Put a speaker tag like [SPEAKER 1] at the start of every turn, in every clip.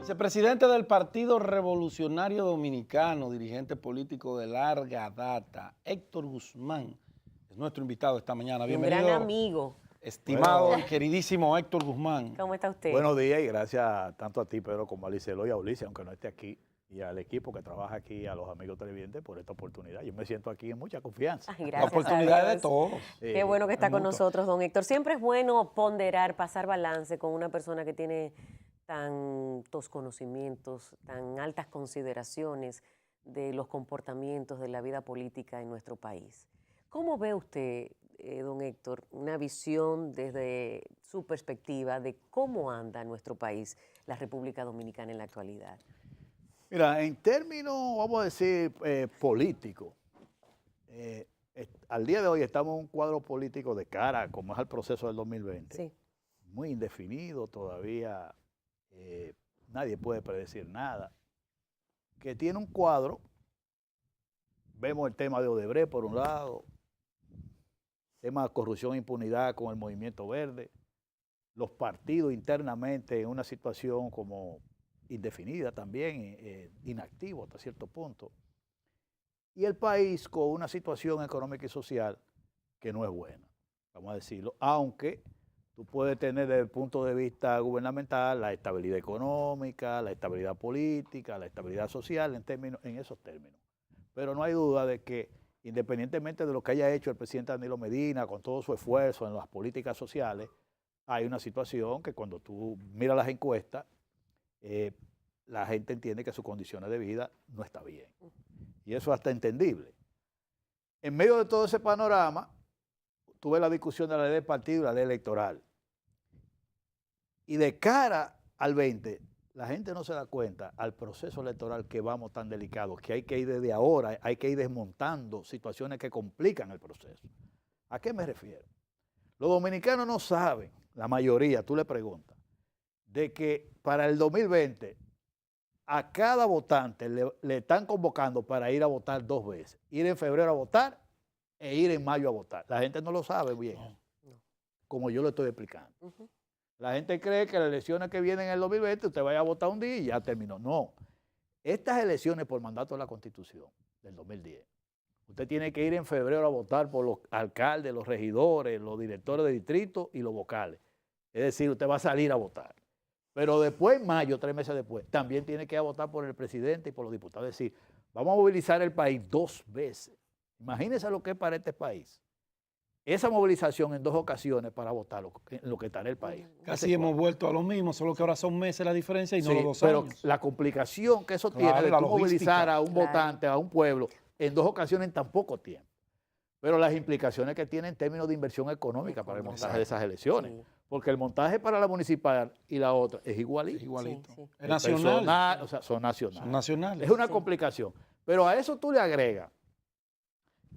[SPEAKER 1] Vicepresidente del Partido Revolucionario Dominicano, dirigente político de larga data, Héctor Guzmán, es nuestro invitado esta mañana. Bienvenido.
[SPEAKER 2] Un gran amigo.
[SPEAKER 1] Estimado y queridísimo Héctor Guzmán.
[SPEAKER 2] ¿Cómo está usted?
[SPEAKER 3] Buenos días y gracias tanto a ti, Pedro, como a Licelo y a Ulises, aunque no esté aquí, y al equipo que trabaja aquí, a los amigos televidentes por esta oportunidad. Yo me siento aquí en mucha confianza.
[SPEAKER 2] Ay,
[SPEAKER 1] La
[SPEAKER 2] gracias
[SPEAKER 1] oportunidad
[SPEAKER 2] a
[SPEAKER 1] de
[SPEAKER 2] Dios.
[SPEAKER 1] todos.
[SPEAKER 2] Qué bueno que está con
[SPEAKER 1] mutuo.
[SPEAKER 2] nosotros, don Héctor. Siempre es bueno ponderar, pasar balance con una persona que tiene tantos conocimientos, tan altas consideraciones de los comportamientos de la vida política en nuestro país. ¿Cómo ve usted, don Héctor, una visión desde su perspectiva de cómo anda nuestro país, la República Dominicana en la actualidad?
[SPEAKER 3] Mira, en términos, vamos a decir, políticos, al día de hoy estamos en un cuadro político de cara, como es el proceso del 2020,
[SPEAKER 2] Sí.
[SPEAKER 3] muy indefinido todavía, nadie puede predecir nada, que tiene un cuadro, vemos el tema de Odebrecht por un lado, tema de corrupción e impunidad con el Movimiento Verde, los partidos internamente en una situación como indefinida también, inactivo hasta cierto punto, y el país con una situación económica y social que no es buena, vamos a decirlo, aunque tú puedes tener desde el punto de vista gubernamental la estabilidad económica, la estabilidad política, la estabilidad social en esos términos. Pero no hay duda de que independientemente de lo que haya hecho el presidente Danilo Medina con todo su esfuerzo en las políticas sociales, hay una situación que cuando tú miras las encuestas, la gente entiende que sus condiciones de vida no está bien. Y eso es hasta entendible. En medio de todo ese panorama, tuve la discusión de la ley de partido y la ley electoral. Y de cara al 20, la gente no se da cuenta al proceso electoral que vamos tan delicados, que hay que ir desde ahora, hay que ir desmontando situaciones que complican el proceso. ¿A qué me refiero? Los dominicanos no saben, la mayoría, tú le preguntas, de que para el 2020 a cada votante le están convocando para ir a votar 2 veces. Ir en febrero a votar e ir en mayo a votar. La gente no lo sabe bien, como yo lo estoy explicando. La gente cree que las elecciones que vienen en el 2020 usted vaya a votar un día y ya terminó. No. Estas elecciones por mandato de la Constitución del 2010, usted tiene que ir en febrero a votar por los alcaldes, los regidores, los directores de distrito y los vocales. Es decir, usted va a salir a votar. Pero después, en mayo, 3 meses después, también tiene que ir a votar por el presidente y por los diputados. Es decir, vamos a movilizar el país 2 veces. Imagínense lo que es para este país. Esa movilización en 2 ocasiones para votar en lo que está en el país.
[SPEAKER 1] Casi hemos vuelto a lo mismo, solo que ahora son meses la diferencia y no los 2
[SPEAKER 3] pero
[SPEAKER 1] años.
[SPEAKER 3] la complicación que eso
[SPEAKER 1] Claro,
[SPEAKER 3] tiene de
[SPEAKER 1] la
[SPEAKER 3] tú movilizar a un
[SPEAKER 2] Claro.
[SPEAKER 3] votante, a un pueblo, en 2 ocasiones en tan poco tiempo. Pero las implicaciones que tiene en términos de inversión económica para el montaje de esas elecciones.
[SPEAKER 2] Sí.
[SPEAKER 3] Porque el montaje para la municipal y la otra es igualito.
[SPEAKER 1] Es igualito.
[SPEAKER 2] Sí, sí.
[SPEAKER 1] Es nacional.
[SPEAKER 3] O sea, son nacionales.
[SPEAKER 1] Son nacionales.
[SPEAKER 3] Es una complicación. Pero a eso tú le agregas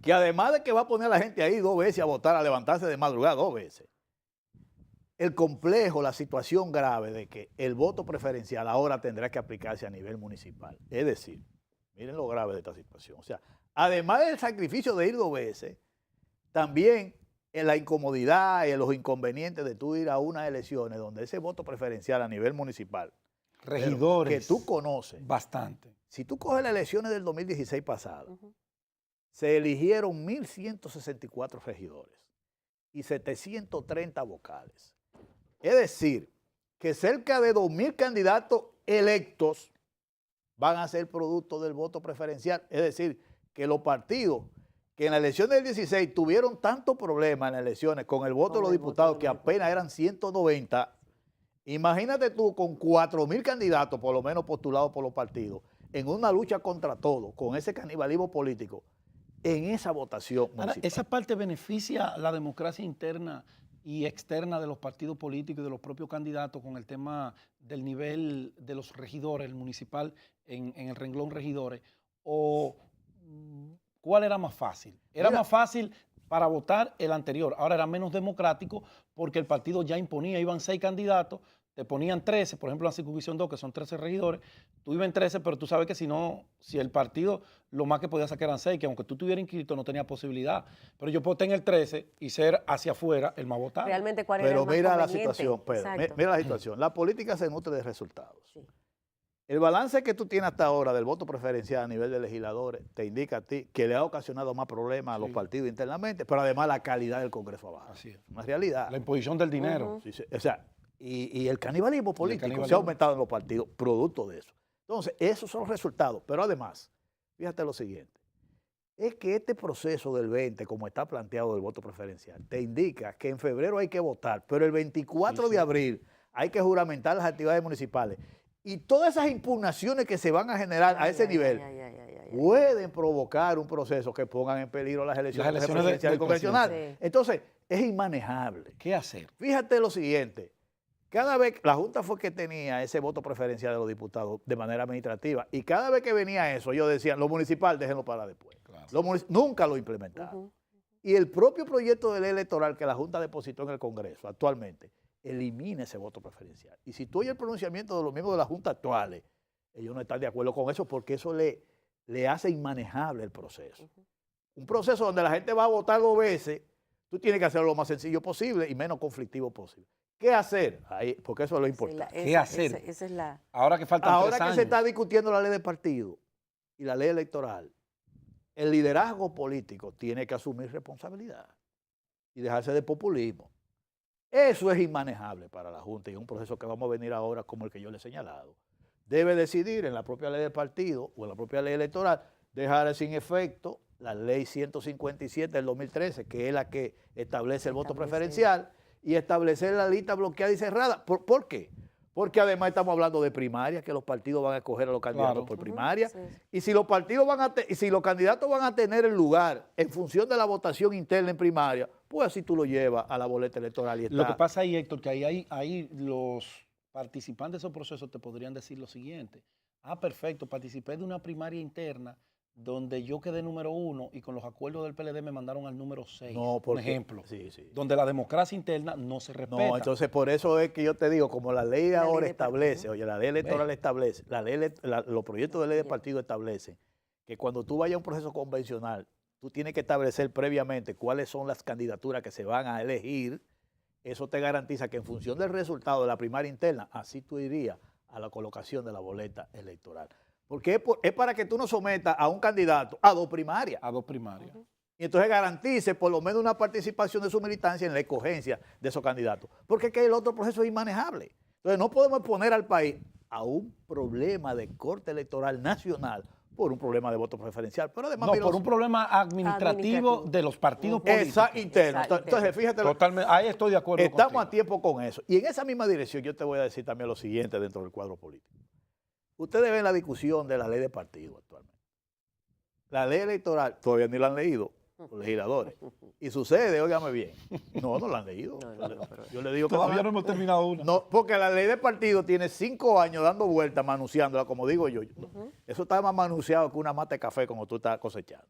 [SPEAKER 3] que además de que va a poner a la gente ahí 2 veces a votar, a levantarse de madrugada 2 veces, el complejo, la situación grave de que el voto preferencial ahora tendrá que aplicarse a nivel municipal. Es decir, miren lo grave de esta situación. O sea, además del sacrificio de ir 2 veces, también en la incomodidad y en los inconvenientes de tú ir a unas elecciones donde ese voto preferencial a nivel municipal,
[SPEAKER 1] Regidores.
[SPEAKER 3] que tú conoces,
[SPEAKER 1] Bastante.
[SPEAKER 3] si tú coges las elecciones del 2016 pasado, se eligieron 1.164 regidores y 730 vocales. Es decir, que cerca de 2.000 candidatos electos van a ser producto del voto preferencial. Es decir, que los partidos que en la elección del 16 tuvieron tantos problemas en las elecciones con el voto de los diputados, que apenas eran 190, imagínate tú con 4.000 candidatos, por lo menos postulados por los partidos, en una lucha contra todo, con ese canibalismo político, en esa votación municipal.
[SPEAKER 1] Ahora, esa parte beneficia la democracia interna y externa de los partidos políticos y de los propios candidatos con el tema del nivel de los regidores, el municipal en el renglón regidores, o ¿cuál era más fácil? Era más fácil para votar el anterior, ahora era menos democrático porque el partido ya imponía, iban 6 candidatos, te ponían 13, por ejemplo, la circunscripción 2, que son 13 regidores, tú ibas en 13, pero tú sabes que si el partido lo más que podía sacar eran 6, que aunque tú estuvieras inscrito no tenía posibilidad, pero yo puedo estar en el 13 y ser hacia afuera el más votado.
[SPEAKER 2] Realmente, ¿cuál era el
[SPEAKER 3] Pero
[SPEAKER 2] más
[SPEAKER 3] mira la
[SPEAKER 2] conveniente?
[SPEAKER 3] situación, Pedro,
[SPEAKER 2] Exacto.
[SPEAKER 3] mira la situación. La política se nutre de resultados.
[SPEAKER 2] Sí.
[SPEAKER 3] El balance que tú tienes hasta ahora del voto preferencial a nivel de legisladores te indica a ti que le ha ocasionado más problemas a los partidos internamente, pero además la calidad del Congreso ha bajado.
[SPEAKER 1] Así es.
[SPEAKER 3] Una realidad.
[SPEAKER 1] La imposición del dinero.
[SPEAKER 3] Sí, sí, o sea, y el canibalismo político se ha
[SPEAKER 1] canibalismo.
[SPEAKER 3] aumentado en los partidos producto de eso. Entonces, esos son los resultados. Pero además, fíjate lo siguiente, es que este proceso del 20, como está planteado del voto preferencial, te indica que en febrero hay que votar, pero el 24 de abril hay que juramentar las actividades municipales. Y todas esas impugnaciones que se van a generar a ese nivel pueden provocar un proceso que pongan en peligro las elecciones presidenciales y congresionales. Entonces, es inmanejable.
[SPEAKER 1] ¿Qué hacer?
[SPEAKER 3] Fíjate lo siguiente, cada vez, la Junta fue que tenía ese voto preferencial de los diputados de manera administrativa, y cada vez que venía eso, ellos decían, lo municipal, déjenlo para después. Claro. Nunca lo implementaron. Y el propio proyecto de ley electoral que la Junta depositó en el Congreso actualmente, elimina ese voto preferencial. Y si tú oyes el pronunciamiento de los miembros de la Junta actuales, ellos no están de acuerdo con eso porque eso le hace inmanejable el proceso. Un proceso donde la gente va a votar 2 veces, tú tienes que hacerlo lo más sencillo posible y menos conflictivo posible. ¿Qué hacer? Ahí, porque eso es lo importante.
[SPEAKER 1] ¿Qué hacer?
[SPEAKER 2] Esa es la...
[SPEAKER 1] Ahora que faltan 3 años.
[SPEAKER 3] Ahora que se está discutiendo la ley de partido y la ley electoral, el liderazgo político tiene que asumir responsabilidad y dejarse de populismo. Eso es inmanejable para la Junta y es un proceso que vamos a venir ahora como el que yo le he señalado. Debe decidir en la propia ley del partido o en la propia ley electoral dejar sin efecto la ley 157 del 2013, que es la que establece el voto preferencial, y establecer la lista bloqueada y cerrada. ¿Por qué? Porque además estamos hablando de primaria, que los partidos van a escoger a los candidatos por primaria. Y si los partidos si los candidatos van a tener el lugar en función de la votación interna en primaria, pues así tú lo llevas a la boleta electoral y está.
[SPEAKER 1] Lo que pasa ahí, Héctor, que ahí los participantes de esos procesos te podrían decir lo siguiente. Perfecto, participé de una primaria interna donde yo quedé número 1 y con los acuerdos del PLD me mandaron al número 6, por ejemplo, donde la democracia interna no se respeta.
[SPEAKER 3] No, entonces por eso es que yo te digo, como la ley ahora establece, oye, la ley electoral establece, los proyectos de ley de partido establecen que cuando tú vayas a un proceso convencional, tú tienes que establecer previamente cuáles son las candidaturas que se van a elegir. Eso te garantiza que en función del resultado de la primaria interna, así tú irías a la colocación de la boleta electoral. Porque es para que tú no sometas a un candidato a 2 primarias.
[SPEAKER 1] A 2 primarias.
[SPEAKER 3] Y entonces garantice por lo menos una participación de su militancia en la escogencia de esos candidatos. Porque es que el otro proceso es inmanejable. Entonces no podemos poner al país a un problema de corte electoral nacional por un problema de voto preferencial. Pero además,
[SPEAKER 1] por un problema administrativo de los partidos políticos.
[SPEAKER 3] Interno. Entonces, fíjate.
[SPEAKER 1] Totalmente, ahí estoy de acuerdo
[SPEAKER 3] Estamos
[SPEAKER 1] contigo.
[SPEAKER 3] a tiempo con eso. Y en esa misma dirección yo te voy a decir también lo siguiente dentro del cuadro político. Ustedes ven la discusión de la ley de partido actualmente. La ley electoral todavía ni la han leído los legisladores. Y sucede, óigame bien, no la han leído. Yo le digo que
[SPEAKER 1] todavía no hemos terminado una.
[SPEAKER 3] No, porque la ley de partido tiene 5 años dando vueltas, manuseándola, como digo yo. Eso está más manuseado que una mata de café como tú estás cosechando.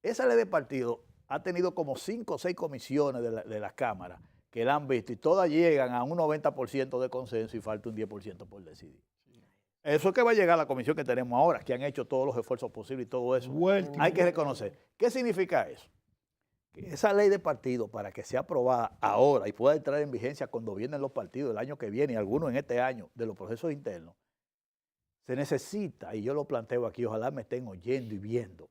[SPEAKER 3] Esa ley de partido ha tenido como 5 o 6 comisiones de las cámaras que la han visto y todas llegan a un 90% de consenso y falta un 10% por decidir. Eso es que va a llegar a la comisión que tenemos ahora, que han hecho todos los esfuerzos posibles y todo eso. Hay que reconocer. ¿Qué significa eso? Que esa ley de partido, para que sea aprobada ahora y pueda entrar en vigencia cuando vienen los partidos el año que viene y algunos en este año de los procesos internos, se necesita, y yo lo planteo aquí, ojalá me estén oyendo y viendo,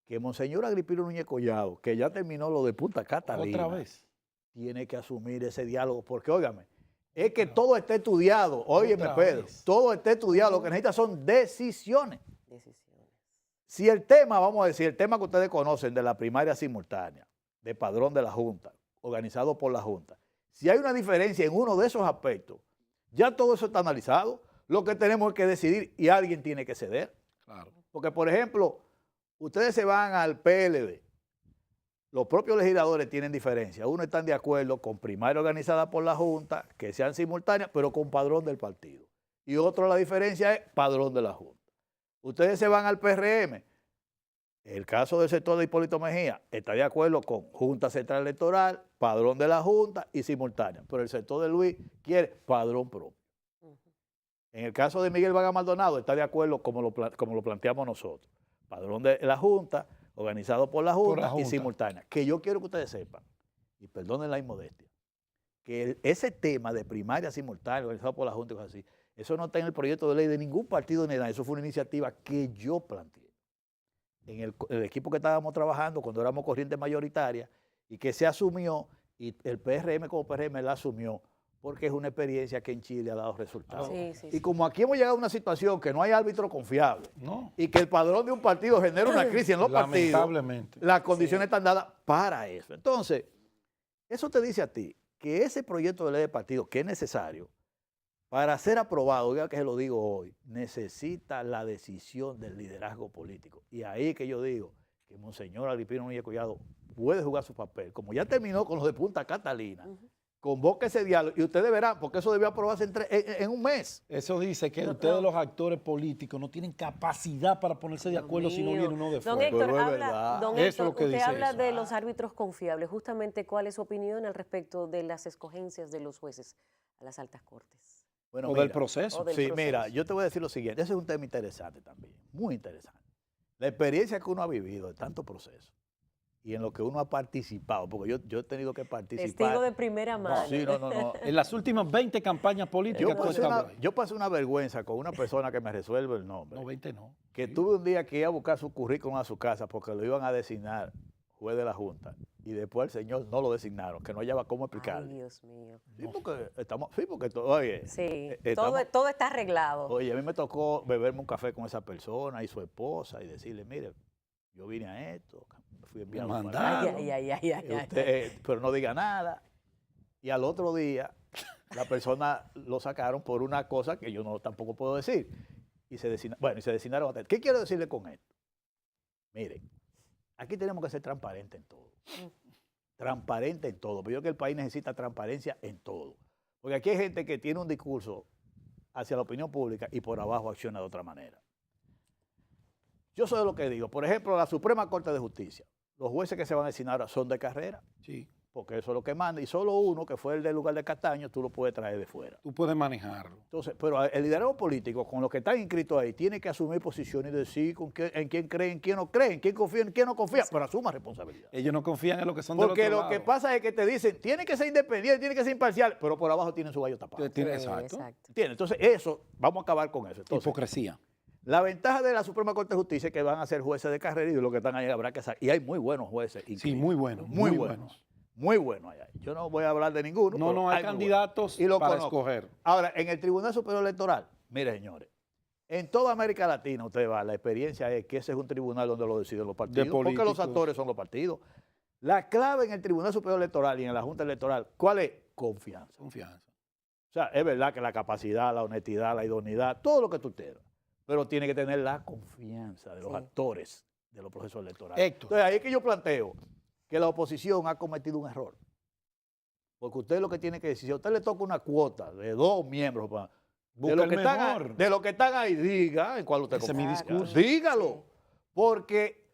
[SPEAKER 3] que Monseñor Agripino Núñez Collado, que ya terminó lo de Punta Catalina,
[SPEAKER 1] otra vez
[SPEAKER 3] tiene que asumir ese diálogo, porque óigame, es que todo está estudiado. Óyeme, Pedro, todo está estudiado. Lo que necesita son decisiones. Si el tema, vamos a decir, el tema que ustedes conocen de la primaria simultánea, de padrón de la Junta, organizado por la Junta, si hay una diferencia en uno de esos aspectos, ya todo eso está analizado. Lo que tenemos es que decidir y alguien tiene que ceder.
[SPEAKER 1] Claro.
[SPEAKER 3] Porque, por ejemplo, ustedes se van al PLD. Los propios legisladores tienen diferencias. Unos están de acuerdo con primaria organizada por la Junta, que sean simultáneas, pero con padrón del partido. Y otro, la diferencia es padrón de la Junta. Ustedes se van al PRM. El caso del sector de Hipólito Mejía está de acuerdo con Junta Central Electoral, padrón de la Junta y simultánea. Pero el sector de Luis quiere padrón propio. En el caso de Miguel Vargas Maldonado está de acuerdo como lo planteamos nosotros. Padrón de la Junta, organizado por la Junta y simultánea. Que yo quiero que ustedes sepan, y perdonen la inmodestia, que ese tema de primaria simultánea organizado por la Junta y cosas así, eso no está en el proyecto de ley de ningún partido ni nada. Eso fue una iniciativa que yo planteé en el equipo que estábamos trabajando cuando éramos corriente mayoritaria y que se asumió y el PRM como PRM la asumió porque es una experiencia que en Chile ha dado resultados. Y como aquí hemos llegado a una situación que no hay árbitro confiable y que el padrón de un partido genera una crisis en los partidos,
[SPEAKER 1] lamentablemente,
[SPEAKER 3] las condiciones están dadas para eso. Entonces, eso te dice a ti que ese proyecto de ley de partido, que es necesario, para ser aprobado, oiga que se lo digo hoy, necesita la decisión del liderazgo político. Y ahí que yo digo que Monseñor Agripino Núñez Collado puede jugar su papel. Como ya terminó con los de Punta Catalina, convoque ese diálogo y ustedes verán, porque eso debió aprobarse en un mes.
[SPEAKER 1] Eso dice que ustedes los actores políticos no tienen capacidad para ponerse de acuerdo si no viene uno de fuera.
[SPEAKER 2] Don Héctor,
[SPEAKER 3] Pero es verdad.
[SPEAKER 2] Don
[SPEAKER 1] Eso
[SPEAKER 2] Héctor,
[SPEAKER 1] es lo que
[SPEAKER 2] usted
[SPEAKER 1] dice
[SPEAKER 2] habla
[SPEAKER 1] eso.
[SPEAKER 2] de los árbitros confiables. Justamente, ¿cuál es su opinión al respecto de las escogencias de los jueces a las altas cortes?
[SPEAKER 3] Bueno,
[SPEAKER 1] O del proceso.
[SPEAKER 2] del
[SPEAKER 3] Mira,
[SPEAKER 2] proceso.
[SPEAKER 3] yo te voy a decir lo siguiente, ese es un tema interesante también, muy interesante. La experiencia que uno ha vivido de tanto proceso y en lo que uno ha participado, porque yo he tenido que participar.
[SPEAKER 2] Testigo de primera mano.
[SPEAKER 3] Sí, no.
[SPEAKER 1] En las últimas 20 campañas políticas
[SPEAKER 3] Yo pasé una vergüenza con una persona que me resuelve el nombre.
[SPEAKER 1] No, 20 no.
[SPEAKER 3] Que tuve un día que ir a buscar su currículum a su casa porque lo iban a designar juez de la Junta y después el señor no lo designaron, que no hallaba cómo
[SPEAKER 2] Ay,
[SPEAKER 3] explicarle.
[SPEAKER 2] Dios mío.
[SPEAKER 3] Sí, porque oye,
[SPEAKER 2] Sí,
[SPEAKER 3] estamos-
[SPEAKER 2] todo está arreglado.
[SPEAKER 3] oye, a mí me tocó beberme un café con esa persona y su esposa y decirle, mire, yo vine a esto, me fui enviado
[SPEAKER 1] Me
[SPEAKER 3] para
[SPEAKER 1] mandaron.
[SPEAKER 3] acá, usted, pero no diga nada. Y al otro día, la persona lo sacaron por una cosa que yo no tampoco puedo decir. Y se designaron a usted. ¿Qué quiero decirle con esto? Miren, aquí tenemos que ser transparentes en todo. Transparente en todo. Pero yo creo que el país necesita transparencia en todo. Porque aquí hay gente que tiene un discurso hacia la opinión pública y por abajo acciona de otra manera. Yo soy de lo que digo. Por ejemplo, la Suprema Corte de Justicia. Los jueces que se van a designar son de carrera.
[SPEAKER 1] Sí.
[SPEAKER 3] Porque eso es lo que manda. Y solo uno, que fue el del lugar de Castaño, tú lo puedes traer de fuera.
[SPEAKER 1] Tú puedes manejarlo.
[SPEAKER 3] Entonces, pero el liderazgo político, con los que están inscritos ahí, tiene que asumir posiciones y decir en quién creen, en quién no creen, en quién confían, en quién no confía, pero asuma responsabilidad.
[SPEAKER 1] Ellos no confían en lo que son del
[SPEAKER 3] Porque
[SPEAKER 1] otro
[SPEAKER 3] lo
[SPEAKER 1] lado.
[SPEAKER 3] que pasa es que te dicen, tiene que ser independiente, tiene que ser imparcial, pero por abajo tienen su gallo tapado.
[SPEAKER 1] Exacto.
[SPEAKER 3] ¿Entiendes? Entonces, eso, vamos a acabar con eso. Entonces,
[SPEAKER 1] Hipocresía.
[SPEAKER 3] la ventaja de la Suprema Corte de Justicia es que van a ser jueces de carrera y de lo que están ahí habrá que saber. Y hay muy buenos jueces.
[SPEAKER 1] Sí,
[SPEAKER 3] incluso.
[SPEAKER 1] muy buenos.
[SPEAKER 3] Muy buenos. Muy buenos allá. Yo no voy a hablar de ninguno.
[SPEAKER 1] No,
[SPEAKER 3] pero
[SPEAKER 1] no, hay
[SPEAKER 3] muy
[SPEAKER 1] candidatos
[SPEAKER 3] buenos. Y lo
[SPEAKER 1] para
[SPEAKER 3] conozco.
[SPEAKER 1] escoger.
[SPEAKER 3] Ahora, en el Tribunal Superior Electoral, mire, señores, en toda América Latina, usted va, la experiencia es que ese es un tribunal donde lo deciden los partidos, porque los
[SPEAKER 1] políticos.
[SPEAKER 3] actores son los partidos. La clave en el Tribunal Superior Electoral y en la Junta Electoral, ¿cuál es? Confianza.
[SPEAKER 1] Confianza.
[SPEAKER 3] O sea, es verdad que la capacidad, la honestidad, la idoneidad, todo lo que tú quieras, pero tiene que tener la confianza de los actores de los procesos electorales.
[SPEAKER 1] Héctor.
[SPEAKER 3] Entonces, ahí es que yo planteo que la oposición ha cometido un error. Porque usted lo que tiene que decir, si a usted le toca una cuota de 2 miembros,
[SPEAKER 1] Busca el mejor.
[SPEAKER 3] de lo que están ahí, diga en cuál usted
[SPEAKER 1] Ese es mi
[SPEAKER 3] confía.
[SPEAKER 1] discurso.
[SPEAKER 3] Dígalo. Porque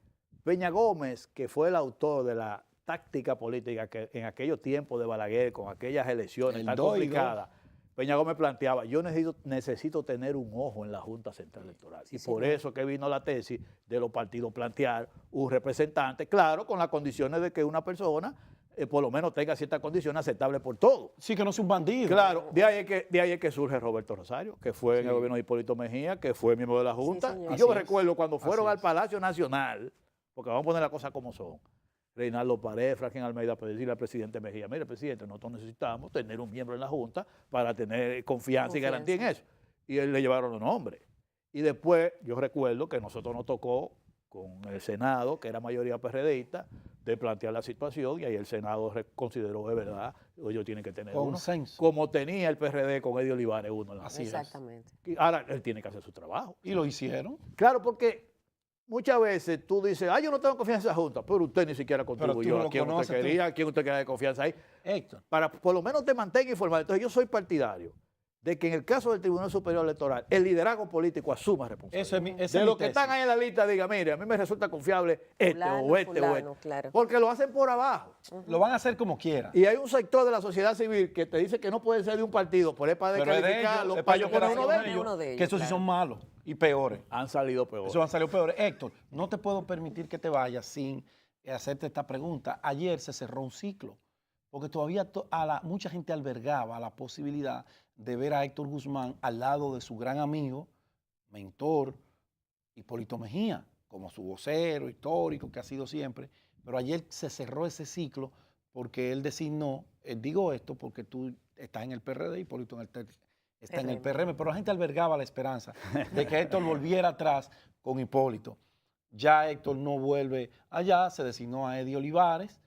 [SPEAKER 3] Peña Gómez, que fue el autor de la táctica política que en aquellos tiempos de Balaguer, con aquellas elecciones
[SPEAKER 1] El
[SPEAKER 3] tan
[SPEAKER 1] 2 y 2.
[SPEAKER 3] complicadas, Peña Gómez planteaba, yo necesito tener un ojo en la Junta Central Electoral. Y por eso que vino la tesis de los partidos plantear un representante, claro, con las condiciones de que una persona por lo menos tenga ciertas condiciones aceptables por todo.
[SPEAKER 1] Sí, que no es un bandido.
[SPEAKER 3] Claro, de ahí es que surge Roberto Rosario, que fue en el gobierno de Hipólito Mejía, que fue miembro de la Junta.
[SPEAKER 2] señor.
[SPEAKER 3] Y yo
[SPEAKER 1] Así
[SPEAKER 3] me
[SPEAKER 1] es.
[SPEAKER 3] recuerdo cuando fueron
[SPEAKER 1] Así
[SPEAKER 3] al
[SPEAKER 1] es.
[SPEAKER 3] Palacio Nacional, porque vamos a poner las cosas como son, Reinaldo Paredes, Franklin Almeida, para decirle al presidente Mejía, mire, presidente, nosotros necesitamos tener un miembro en la Junta para tener confianza y garantía en eso. Y él le llevaron los nombres. Y después, yo recuerdo que nosotros nos tocó con el Senado, que era mayoría PRDista, de plantear la situación y ahí el Senado consideró de verdad, ellos tienen que tener
[SPEAKER 1] Consenso.
[SPEAKER 3] uno, como tenía el PRD con Eddie Olivares uno. En la
[SPEAKER 1] Así es.
[SPEAKER 2] Exactamente.
[SPEAKER 3] Y ahora él tiene que hacer su trabajo.
[SPEAKER 1] Y lo hicieron.
[SPEAKER 3] Claro, porque muchas veces tú dices, yo no tengo confianza en esa Junta, pero usted ni siquiera
[SPEAKER 1] tú
[SPEAKER 3] contribuyó
[SPEAKER 1] no lo
[SPEAKER 3] a quién
[SPEAKER 1] conoces,
[SPEAKER 3] usted quería, a quién usted quería de confianza ahí,
[SPEAKER 1] Héctor.
[SPEAKER 3] para por lo menos te mantenga informado. Entonces yo soy partidario de que en el caso del Tribunal Superior Electoral, el liderazgo político asuma responsabilidad.
[SPEAKER 1] Eso es mi, esa es
[SPEAKER 3] De
[SPEAKER 1] mi
[SPEAKER 3] los que
[SPEAKER 1] tesis.
[SPEAKER 3] están ahí en la lista, diga, mire, a mí me resulta confiable este
[SPEAKER 2] Fulano,
[SPEAKER 3] o este o
[SPEAKER 2] fulano,
[SPEAKER 3] este.
[SPEAKER 2] claro.
[SPEAKER 3] Porque lo hacen por abajo.
[SPEAKER 1] Lo van a hacer como quieran.
[SPEAKER 3] Y hay un sector de la sociedad civil que te dice que no puede ser de un partido, pero es para
[SPEAKER 1] Pero es de
[SPEAKER 3] descalificarlo,
[SPEAKER 1] ellos, es
[SPEAKER 3] para
[SPEAKER 1] para
[SPEAKER 3] yo
[SPEAKER 1] yo
[SPEAKER 3] poner
[SPEAKER 1] quedar
[SPEAKER 3] uno de
[SPEAKER 1] con
[SPEAKER 3] ellos.
[SPEAKER 2] Uno de ellos,
[SPEAKER 1] que esos sí
[SPEAKER 2] claro.
[SPEAKER 1] son malos y peores.
[SPEAKER 3] Han salido peor.
[SPEAKER 1] Esos han salido peores. Héctor, no te puedo permitir que te vayas sin hacerte esta pregunta. Ayer se cerró un ciclo porque todavía mucha gente albergaba la posibilidad de ver a Héctor Guzmán al lado de su gran amigo, mentor, Hipólito Mejía, como su vocero histórico que ha sido siempre, pero ayer se cerró ese ciclo porque él designó, digo esto porque tú estás en el PRD, Hipólito está en el PRM, pero la gente albergaba la esperanza de que Héctor volviera atrás con Hipólito. Ya Héctor no vuelve allá, se designó a Eddie Olivares,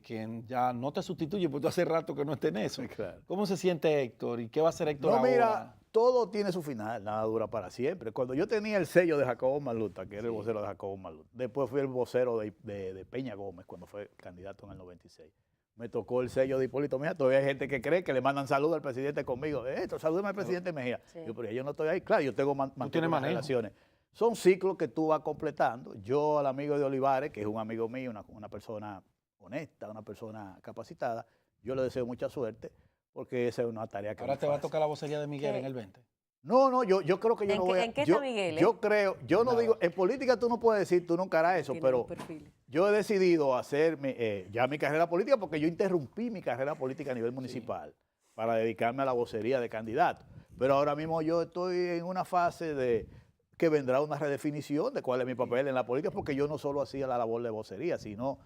[SPEAKER 1] quien ya no te sustituye, porque tú hace rato que no estés en eso.
[SPEAKER 3] Claro.
[SPEAKER 1] ¿Cómo se siente Héctor y qué va a hacer Héctor ahora?
[SPEAKER 3] Mira, todo tiene su final, nada dura para siempre. Cuando yo tenía el sello de Jacobo Malluta, que era el vocero de Jacobo Malluta, después fui el vocero de Peña Gómez cuando fue candidato en el 96. Me tocó el sello de Hipólito Mejía. Todavía hay gente que cree que le mandan saludos al presidente conmigo. Salúdame al presidente Mejía.
[SPEAKER 2] Sí.
[SPEAKER 3] Pero yo no estoy ahí. Claro, yo tengo
[SPEAKER 1] tienes manejo.
[SPEAKER 3] relaciones. Son ciclos que tú vas completando. Yo al amigo de Olivares, que es un amigo mío, una persona honesta, una persona capacitada, yo le deseo mucha suerte porque esa es una tarea que
[SPEAKER 1] Ahora
[SPEAKER 3] no
[SPEAKER 1] te
[SPEAKER 3] es
[SPEAKER 1] va a
[SPEAKER 3] fácil.
[SPEAKER 1] tocar la vocería de Miguel
[SPEAKER 2] ¿Qué?
[SPEAKER 1] en el 20.
[SPEAKER 3] No, yo creo que yo no voy a...
[SPEAKER 2] ¿En qué está Miguel?
[SPEAKER 3] Yo creo, yo no
[SPEAKER 1] Nada.
[SPEAKER 3] digo, en política tú no puedes decir, tú nunca harás eso,
[SPEAKER 2] Tiene
[SPEAKER 3] pero
[SPEAKER 2] un perfil.
[SPEAKER 3] yo he decidido hacer ya mi carrera política porque yo interrumpí mi carrera política a nivel municipal para dedicarme a la vocería de candidato. Pero ahora mismo yo estoy en una fase de que vendrá una redefinición de cuál es mi papel en la política, porque yo no solo hacía la labor de vocería, sino,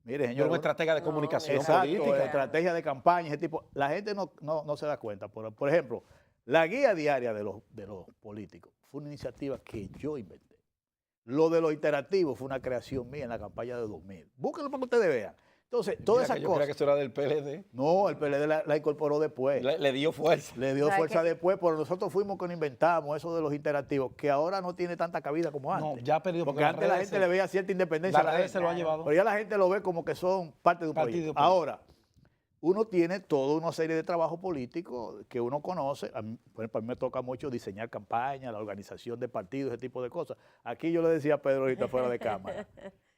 [SPEAKER 3] mire,
[SPEAKER 1] Yo
[SPEAKER 3] señor,
[SPEAKER 1] una estratega de
[SPEAKER 2] No,
[SPEAKER 1] comunicación
[SPEAKER 3] exacto,
[SPEAKER 1] política.
[SPEAKER 3] estrategia de campaña, ese tipo. La gente no se da cuenta. Por ejemplo, la guía diaria de los políticos fue una iniciativa que yo inventé. Lo de los interactivos fue una creación mía en la campaña de 2000. Búsquenlo para que ustedes vean. Entonces, todas esas
[SPEAKER 1] Yo creía
[SPEAKER 3] cosas.
[SPEAKER 1] que eso era del PLD.
[SPEAKER 3] No, el PLD la incorporó después.
[SPEAKER 1] Le dio fuerza.
[SPEAKER 3] Le dio
[SPEAKER 2] ¿Sabe
[SPEAKER 3] fuerza
[SPEAKER 2] qué?
[SPEAKER 3] después, pero nosotros fuimos que inventamos eso de los interactivos, que ahora no tiene tanta cabida como
[SPEAKER 1] No,
[SPEAKER 3] antes.
[SPEAKER 1] ya ha perdido,
[SPEAKER 3] Porque
[SPEAKER 1] porque las
[SPEAKER 3] antes la
[SPEAKER 1] redes
[SPEAKER 3] gente
[SPEAKER 1] se-
[SPEAKER 3] le veía cierta independencia a
[SPEAKER 1] Las
[SPEAKER 3] la
[SPEAKER 1] redes
[SPEAKER 3] gente.
[SPEAKER 1] se lo han llevado.
[SPEAKER 3] Pero ya la gente lo ve como que son parte de un
[SPEAKER 1] Partido
[SPEAKER 3] proyecto.
[SPEAKER 1] político.
[SPEAKER 3] Ahora, uno tiene toda una serie de trabajos políticos que uno conoce. Por ejemplo, a mí me toca mucho diseñar campañas, la organización de partidos, ese tipo de cosas. Aquí yo le decía a Pedro ahorita fuera de cámara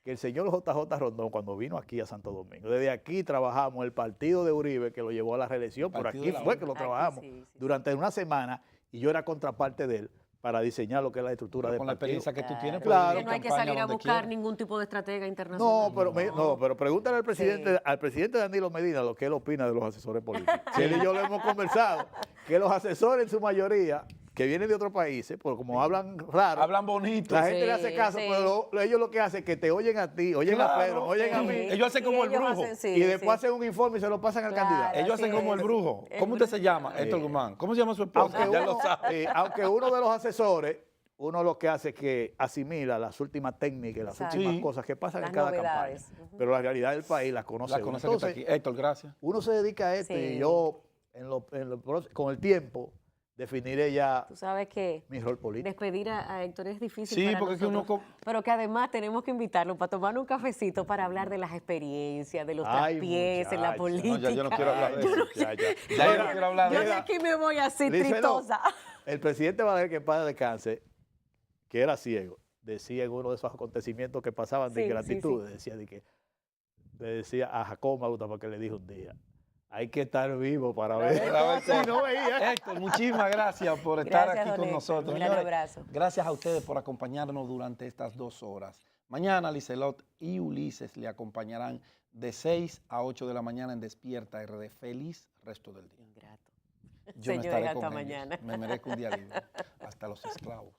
[SPEAKER 3] que el señor JJ Rondón, cuando vino aquí a Santo Domingo, desde aquí trabajamos el partido de Uribe, que lo llevó a la reelección, por
[SPEAKER 1] Partido
[SPEAKER 3] aquí
[SPEAKER 1] de la
[SPEAKER 3] fue
[SPEAKER 1] U.
[SPEAKER 3] que lo
[SPEAKER 2] Aquí
[SPEAKER 3] trabajamos
[SPEAKER 2] sí.
[SPEAKER 3] durante una semana y yo era contraparte de él para diseñar lo que es la estructura de
[SPEAKER 1] Con la
[SPEAKER 3] partido.
[SPEAKER 1] experiencia que tú tienes,
[SPEAKER 3] Claro.
[SPEAKER 1] puedes ir
[SPEAKER 2] Que no hay que
[SPEAKER 1] campaña
[SPEAKER 2] salir a
[SPEAKER 1] donde
[SPEAKER 2] buscar
[SPEAKER 1] quieras.
[SPEAKER 2] ningún tipo de estratega internacional.
[SPEAKER 3] Pero pregúntale
[SPEAKER 2] Sí.
[SPEAKER 3] al presidente Danilo Medina lo que él opina de los asesores políticos. Si él y yo lo hemos conversado, que los asesores en su mayoría, que vienen de otros países, porque como hablan raro,
[SPEAKER 1] Hablan bonito.
[SPEAKER 3] la gente
[SPEAKER 2] Sí,
[SPEAKER 3] le hace caso,
[SPEAKER 2] sí.
[SPEAKER 3] pero ellos lo que hacen es que te oyen a ti, oyen a
[SPEAKER 1] Claro,
[SPEAKER 3] Pedro, oyen a
[SPEAKER 1] sí.
[SPEAKER 3] mí,
[SPEAKER 1] Ellos hacen como el
[SPEAKER 2] ellos
[SPEAKER 1] brujo.
[SPEAKER 2] hacen, sí,
[SPEAKER 3] y después
[SPEAKER 2] sí.
[SPEAKER 3] hacen un informe y se lo pasan al
[SPEAKER 2] Claro.
[SPEAKER 3] candidato.
[SPEAKER 1] Ellos hacen
[SPEAKER 2] Así
[SPEAKER 1] como el
[SPEAKER 2] es.
[SPEAKER 1] brujo.
[SPEAKER 2] El
[SPEAKER 1] ¿Cómo usted se
[SPEAKER 2] brujo.
[SPEAKER 1] llama? Héctor Guzmán. ¿Cómo se llama su esposa?
[SPEAKER 3] Aunque
[SPEAKER 1] Ya
[SPEAKER 3] uno,
[SPEAKER 1] lo sabe.
[SPEAKER 3] aunque uno de los asesores, uno lo que hace es que asimila las últimas técnicas, las
[SPEAKER 2] Exacto.
[SPEAKER 3] últimas
[SPEAKER 1] Sí.
[SPEAKER 3] cosas que pasan
[SPEAKER 2] Las
[SPEAKER 3] en cada
[SPEAKER 2] novedades.
[SPEAKER 3] campaña.
[SPEAKER 2] Ujú.
[SPEAKER 3] Pero la realidad del país las conoce
[SPEAKER 1] La
[SPEAKER 3] uno.
[SPEAKER 1] conoce que está
[SPEAKER 3] Entonces,
[SPEAKER 1] aquí. Héctor, gracias.
[SPEAKER 3] uno se dedica a esto
[SPEAKER 2] Sí.
[SPEAKER 3] y yo con el tiempo definiré ya
[SPEAKER 2] Tú sabes que
[SPEAKER 3] mi rol político.
[SPEAKER 2] despedir a Héctor es difícil
[SPEAKER 1] Sí,
[SPEAKER 2] para
[SPEAKER 1] porque es que uno
[SPEAKER 2] nosotros, pero que además tenemos que invitarlo para tomar un cafecito para hablar de las experiencias, de los
[SPEAKER 3] Ay,
[SPEAKER 2] traspiés en la
[SPEAKER 3] muchacha.
[SPEAKER 2] política.
[SPEAKER 1] No, ya yo no quiero hablar de
[SPEAKER 3] Ay,
[SPEAKER 1] eso.
[SPEAKER 3] muchacha.
[SPEAKER 1] Ya yo no quiero hablar
[SPEAKER 2] Yo
[SPEAKER 1] de
[SPEAKER 2] de
[SPEAKER 1] eso.
[SPEAKER 2] aquí me voy así,
[SPEAKER 3] Dice, no,
[SPEAKER 2] tritosa.
[SPEAKER 3] el presidente Balaguer, que en paz descanse, que era ciego, decía en uno de esos acontecimientos que pasaban de
[SPEAKER 2] Sí,
[SPEAKER 3] gratitud, le decía a Jacobo Malluta porque le dijo un día, hay que estar vivo para ver.
[SPEAKER 1] Para ver
[SPEAKER 3] Sí, no veía.
[SPEAKER 1] Héctor, muchísimas gracias por estar
[SPEAKER 2] Gracias,
[SPEAKER 1] aquí
[SPEAKER 2] don
[SPEAKER 1] con
[SPEAKER 2] Héctor.
[SPEAKER 1] nosotros.
[SPEAKER 2] Un gran
[SPEAKER 1] Señores,
[SPEAKER 2] abrazo.
[SPEAKER 1] gracias a ustedes por acompañarnos durante estas 2 horas. Mañana Licelot y Ulises le acompañarán de 6 a 8 de la mañana en Despierta RD. Feliz resto del día.
[SPEAKER 2] Ingrato.
[SPEAKER 1] Yo no
[SPEAKER 2] Señores,
[SPEAKER 1] estaré
[SPEAKER 2] hasta
[SPEAKER 1] con ellos.
[SPEAKER 2] mañana.
[SPEAKER 1] Me merezco un día libre. Hasta los esclavos.